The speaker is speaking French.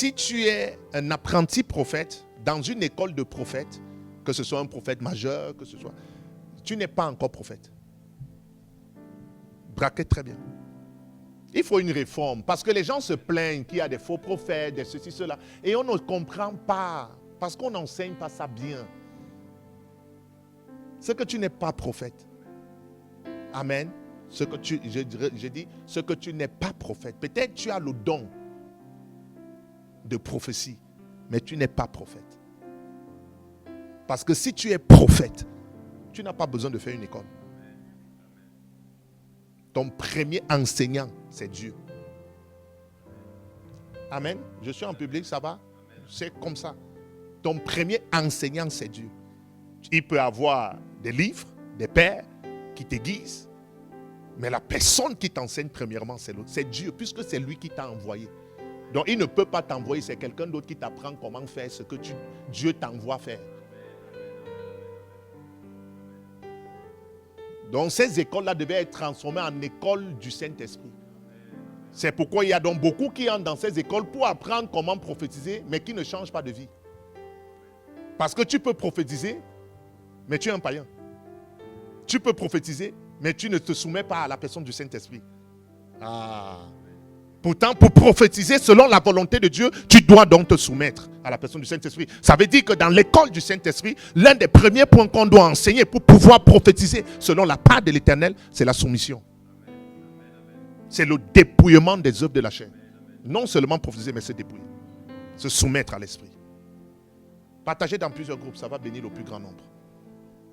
Si tu es un apprenti prophète dans une école de prophètes, que ce soit un prophète majeur, que ce soit, tu n'es pas encore prophète. Braquez très bien. Il faut une réforme parce que les gens se plaignent qu'il y a des faux prophètes, des ceci, cela, et on ne comprend pas parce qu'on n'enseigne pas ça bien. C'est que tu n'es pas prophète. Amen. Ce que tu n'es pas prophète. Peut-être tu as le don de prophétie, mais tu n'es pas prophète. Parce que si tu es prophète, tu n'as pas besoin de faire une école. Ton premier enseignant, c'est Dieu. Amen. Je suis en public, ça va? C'est comme ça. Ton premier enseignant, c'est Dieu. Il peut avoir des livres, des pères qui t'aiguisent, mais la personne qui t'enseigne premièrement, c'est l'autre. C'est Dieu, puisque c'est lui qui t'a envoyé. Donc il ne peut pas t'envoyer, c'est quelqu'un d'autre qui t'apprend comment faire ce que Dieu t'envoie faire. Donc ces écoles-là devaient être transformées en écoles du Saint-Esprit. C'est pourquoi il y a donc beaucoup qui entrent dans ces écoles pour apprendre comment prophétiser, mais qui ne changent pas de vie. Parce que tu peux prophétiser, mais tu es un païen. Tu peux prophétiser, mais tu ne te soumets pas à la personne du Saint-Esprit. Pourtant, pour prophétiser selon la volonté de Dieu, tu dois donc te soumettre à la personne du Saint-Esprit. Ça veut dire que dans l'école du Saint-Esprit, l'un des premiers points qu'on doit enseigner pour pouvoir prophétiser selon la part de l'Éternel, c'est la soumission. C'est le dépouillement des œuvres de la chair. Non seulement prophétiser, mais se dépouiller. Se soumettre à l'Esprit. Partager dans plusieurs groupes, ça va bénir le plus grand nombre.